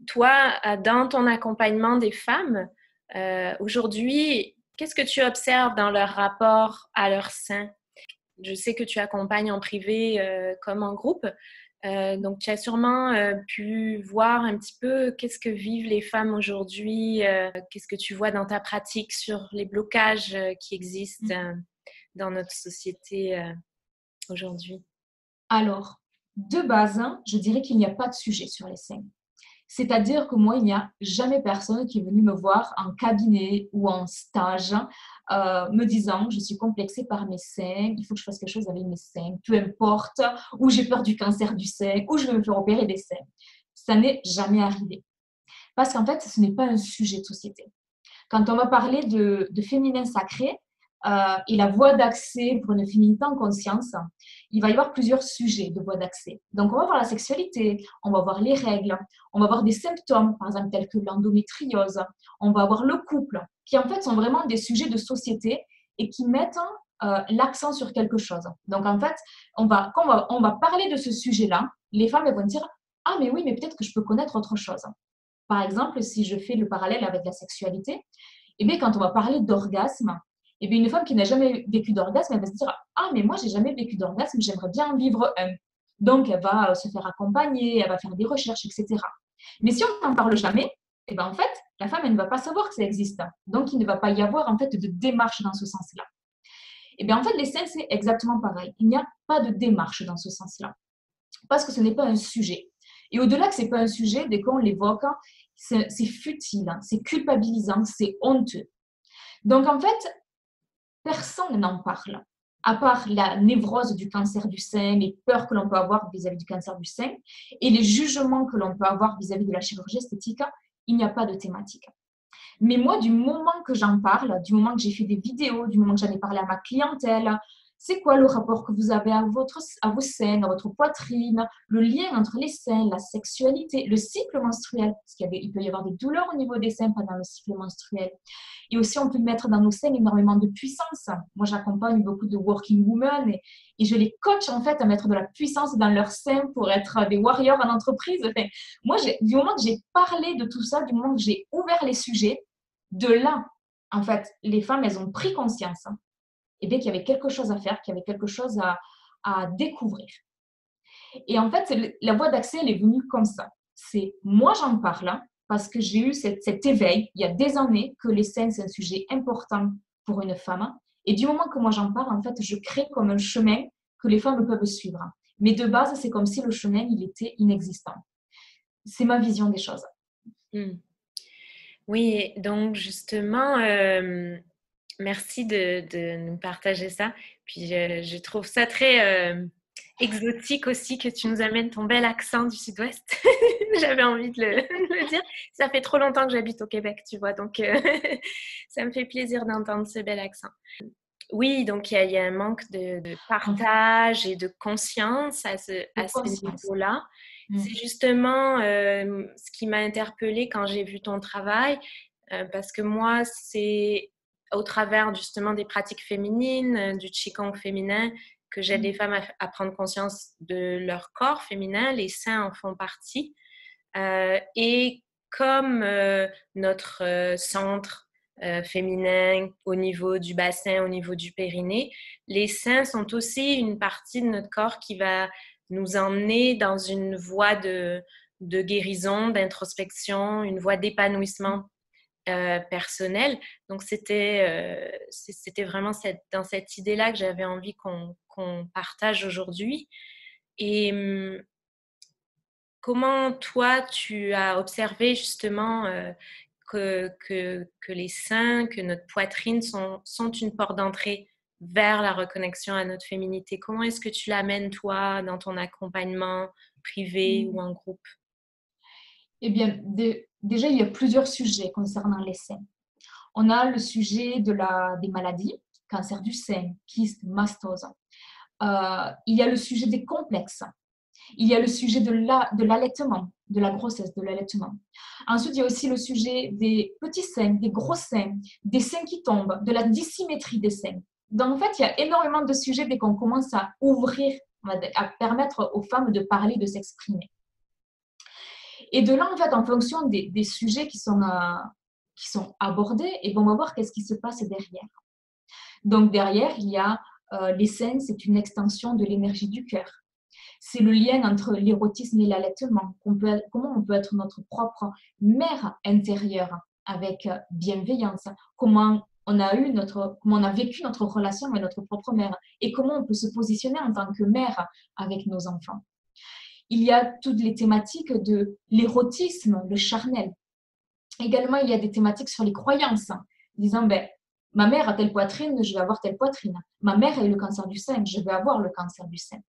toi, dans ton accompagnement des femmes, aujourd'hui, qu'est-ce que tu observes dans leur rapport à leur sein? Je sais que tu accompagnes en privé comme en groupe. Donc, tu as sûrement pu voir un petit peu qu'est-ce que vivent les femmes aujourd'hui, qu'est-ce que tu vois dans ta pratique sur les blocages qui existent dans notre société aujourd'hui. Alors, de base, hein, je dirais qu'il n'y a pas de sujet sur les seins. C'est-à-dire que moi, il n'y a jamais personne qui est venu me voir en cabinet ou en stage me disant je suis complexée par mes seins, il faut que je fasse quelque chose avec mes seins, peu importe, ou j'ai peur du cancer du sein, ou je vais me faire opérer des seins. Ça n'est jamais arrivé. Parce qu'en fait, ce n'est pas un sujet de société. Quand on va parler de féminin sacré et la voie d'accès pour une féminité en conscience, il va y avoir plusieurs sujets de voie d'accès. Donc, on va voir la sexualité, on va voir les règles, on va voir des symptômes, par exemple, tels que l'endométriose, on va voir le couple, qui en fait sont vraiment des sujets de société et qui mettent l'accent sur quelque chose. Donc, en fait, quand on va parler de ce sujet-là, les femmes elles vont dire ah, mais oui, mais peut-être que je peux connaître autre chose. Par exemple, si je fais le parallèle avec la sexualité, eh bien, quand on va parler d'orgasme, eh bien, une femme qui n'a jamais vécu d'orgasme, elle va se dire ah, mais moi, j'ai jamais vécu d'orgasme, j'aimerais bien en vivre un. Donc, elle va se faire accompagner, elle va faire des recherches, etc. Mais si on n'en parle jamais, eh bien, en fait, la femme, elle ne va pas savoir que ça existe. Donc, il ne va pas y avoir en fait de démarche dans ce sens-là. Eh bien, en fait, les seins, c'est exactement pareil. Il n'y a pas de démarche dans ce sens-là parce que ce n'est pas un sujet. Et au-delà que ce n'est pas un sujet, dès qu'on l'évoque, c'est futile, c'est culpabilisant, c'est honteux. Donc en fait, personne n'en parle, à part la névrose du cancer du sein, les peurs que l'on peut avoir vis-à-vis du cancer du sein et les jugements que l'on peut avoir vis-à-vis de la chirurgie esthétique, il n'y a pas de thématique. Mais moi, du moment que j'en parle, du moment que j'ai fait des vidéos, du moment que j'en ai parlé à ma clientèle, c'est quoi le rapport que vous avez à vos seins, à votre poitrine, le lien entre les seins, la sexualité, le cycle menstruel, parce il peut y avoir des douleurs au niveau des seins pendant le cycle menstruel. Et aussi, on peut mettre dans nos seins énormément de puissance. Moi, j'accompagne beaucoup de working women et je les coach en fait à mettre de la puissance dans leurs seins pour être des warriors en entreprise. Enfin, moi, du moment que j'ai parlé de tout ça, du moment que j'ai ouvert les sujets, de là, en fait, les femmes, elles ont pris conscience et bien qu'il y avait quelque chose à faire, qu'il y avait quelque chose à découvrir. Et en fait, la voie d'accès, elle est venue comme ça. C'est moi, j'en parle parce que j'ai eu cet éveil il y a des années que les seins, c'est un sujet important pour une femme. Et du moment que moi, j'en parle, en fait, je crée comme un chemin que les femmes peuvent suivre. Mais de base, c'est comme si le chemin, il était inexistant. C'est ma vision des choses. Hmm. Oui, donc justement, merci de nous partager ça. Puis je trouve ça très exotique aussi que tu nous amènes ton bel accent du Sud-Ouest. J'avais envie de le dire. Ça fait trop longtemps que j'habite au Québec, tu vois, donc ça me fait plaisir d'entendre ce bel accent. Oui, donc il y a un manque de partage et de conscience De à ce conscience. niveau-là. Mm. C'est justement ce qui m'a interpellée quand j'ai vu ton travail, parce que moi, c'est au travers justement des pratiques féminines, du Qigong féminin, que j'aide les Mm. femmes à prendre conscience de leur corps féminin. Les seins en font partie. Et comme notre centre féminin au niveau du bassin, au niveau du périnée, les seins sont aussi une partie de notre corps qui va nous emmener dans une voie de guérison, d'introspection, une voie d'épanouissement personnel. Donc, c'était vraiment dans cette idée-là que j'avais envie qu'on partage aujourd'hui. Et comment toi, tu as observé justement que les seins, que notre poitrine sont une porte d'entrée vers la reconnexion à notre féminité? Comment est-ce que tu l'amènes, toi, dans ton accompagnement privé ou Mm. en groupe? Eh bien, déjà, il y a plusieurs sujets concernant les seins. On a le sujet des maladies, cancer du sein, kyste, mastose. Il y a le sujet des complexes. Il y a le sujet de l'allaitement, de la grossesse, de l'allaitement. Ensuite, il y a aussi le sujet des petits seins, des gros seins, des seins qui tombent, de la dissymétrie des seins. Donc, en fait, il y a énormément de sujets dès qu'on commence à ouvrir, à permettre aux femmes de parler, de s'exprimer. Et de là, en fait, en fonction des sujets qui sont abordés, et ben, on va voir qu'est-ce qui se passe derrière. Donc derrière, il y a les seins, c'est une extension de l'énergie du cœur. C'est le lien entre l'érotisme et l'allaitement. Comment on peut être notre propre mère intérieure avec bienveillance. Comment on a vécu notre relation avec notre propre mère et comment on peut se positionner en tant que mère avec nos enfants. Il y a toutes les thématiques de l'érotisme, le charnel. Également, il y a des thématiques sur les croyances, disant ben, ma mère a telle poitrine, je vais avoir telle poitrine. Ma mère a eu le cancer du sein, je vais avoir le cancer du sein.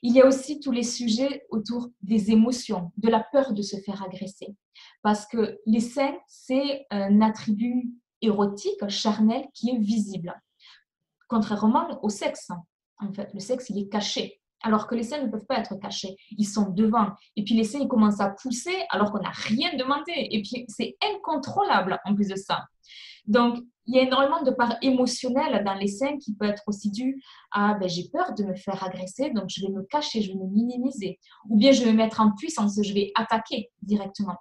Il y a aussi tous les sujets autour des émotions, de la peur de se faire agresser. Parce que les seins, c'est un attribut érotique, charnel, qui est visible. Contrairement au sexe. En fait, le sexe, il est caché. Alors que les seins ne peuvent pas être cachés. Ils sont devant. Et puis les seins, ils commencent à pousser alors qu'on n'a rien demandé. Et puis c'est incontrôlable en plus de ça. Donc, il y a énormément de part émotionnelle dans les seins qui peut être aussi due à j'ai peur de me faire agresser, donc je vais me cacher, je vais me minimiser. Ou bien je vais me mettre en puissance, je vais attaquer directement.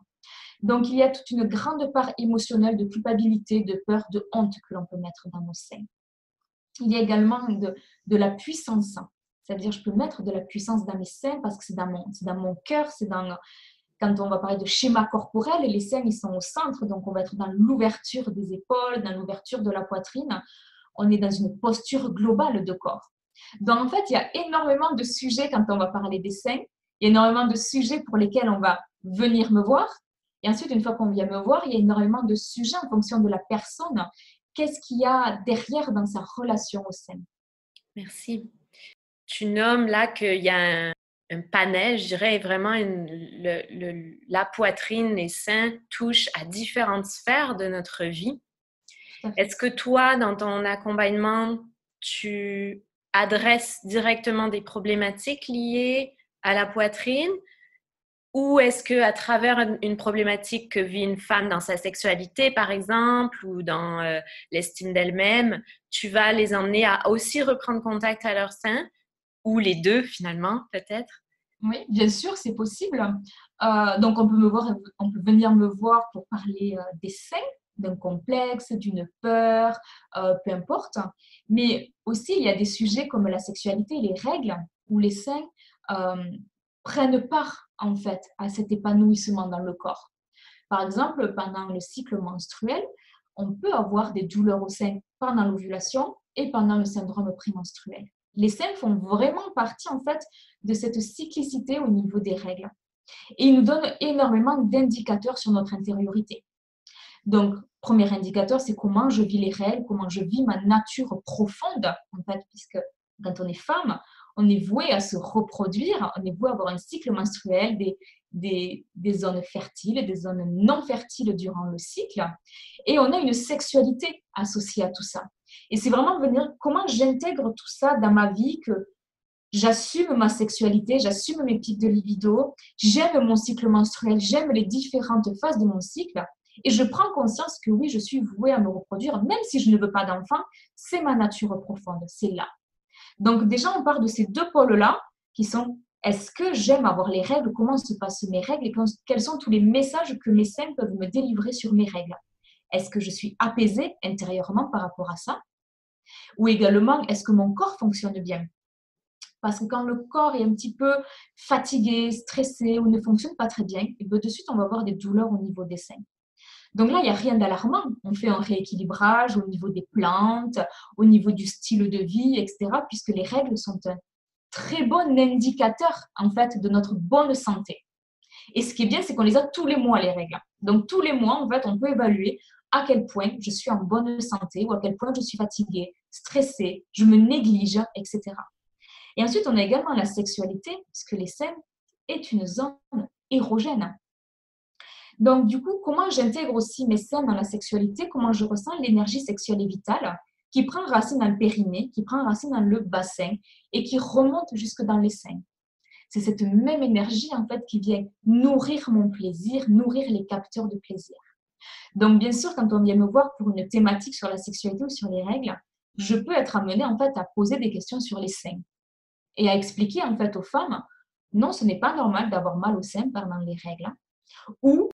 Donc, il y a toute une grande part émotionnelle de culpabilité, de peur, de honte que l'on peut mettre dans nos seins. Il y a également de la puissance. C'est-à-dire, je peux mettre de la puissance dans mes seins parce que c'est dans mon cœur, quand on va parler de schéma corporel, les seins, ils sont au centre, donc on va être dans l'ouverture des épaules, dans l'ouverture de la poitrine. On est dans une posture globale de corps. Donc, en fait, il y a énormément de sujets quand on va parler des seins. Il y a énormément de sujets pour lesquels on va venir me voir. Et ensuite, une fois qu'on vient me voir, il y a énormément de sujets en fonction de la personne. Qu'est-ce qu'il y a derrière dans sa relation au sein? Merci. Tu nommes là qu'il y a un panel, je dirais vraiment la poitrine, les seins touchent à différentes sphères de notre vie. Est-ce que toi, dans ton accompagnement, tu adresses directement des problématiques liées à la poitrine ou est-ce que à travers une problématique que vit une femme dans sa sexualité, par exemple, ou dans l'estime d'elle-même, tu vas les emmener à aussi reprendre contact à leur sein, ou les deux finalement, peut-être? Oui, bien sûr, c'est possible. Donc, on peut venir me voir pour parler des seins, d'un complexe, d'une peur, peu importe. Mais aussi, il y a des sujets comme la sexualité et les règles, où les seins euh, prennent part, en fait, à cet épanouissement dans le corps. Par exemple, pendant le cycle menstruel, on peut avoir des douleurs au sein pendant l'ovulation et pendant le syndrome prémenstruel. Les seins font vraiment partie, en fait, de cette cyclicité au niveau des règles. Et ils nous donnent énormément d'indicateurs sur notre intériorité. Donc, premier indicateur, c'est comment je vis les règles, comment je vis ma nature profonde, en fait, puisque quand on est femme, on est voué à se reproduire, on est voué à avoir un cycle menstruel, des zones fertiles, des zones non fertiles durant le cycle, et on a une sexualité associée à tout ça. Et c'est vraiment venir comment j'intègre tout ça dans ma vie, que j'assume ma sexualité, j'assume mes pics de libido, j'aime mon cycle menstruel, j'aime les différentes phases de mon cycle et je prends conscience que oui, je suis vouée à me reproduire, même si je ne veux pas d'enfant, c'est ma nature profonde, c'est là. Donc déjà, on part de ces deux pôles-là qui sont est-ce que j'aime avoir les règles, comment se passent mes règles et quels sont tous les messages que mes seins peuvent me délivrer sur mes règles. Est-ce que je suis apaisée intérieurement par rapport à ça? Ou également, est-ce que mon corps fonctionne bien? Parce que quand le corps est un petit peu fatigué, stressé ou ne fonctionne pas très bien, et bien de suite, on va avoir des douleurs au niveau des seins. Donc là, il n'y a rien d'alarmant. On fait un rééquilibrage au niveau des plantes, au niveau du style de vie, etc. Puisque les règles sont un très bon indicateur, en fait, de notre bonne santé. Et ce qui est bien, c'est qu'on les a tous les mois, les règles. Donc tous les mois, en fait, on peut évaluer à quel point je suis en bonne santé ou à quel point je suis fatiguée, stressée, je me néglige, etc. Et ensuite, on a également la sexualité, puisque les seins est une zone érogène. Donc, du coup, comment j'intègre aussi mes seins dans la sexualité, comment je ressens l'énergie sexuelle et vitale qui prend racine dans le périnée, qui prend racine dans le bassin et qui remonte jusque dans les seins. C'est cette même énergie, en fait, qui vient nourrir mon plaisir, nourrir les capteurs de plaisir. Donc, bien sûr, quand on vient me voir pour une thématique sur la sexualité ou sur les règles, je peux être amenée, en fait, à poser des questions sur les seins et à expliquer, en fait, aux femmes, non, ce n'est pas normal d'avoir mal au sein pendant les règles. ou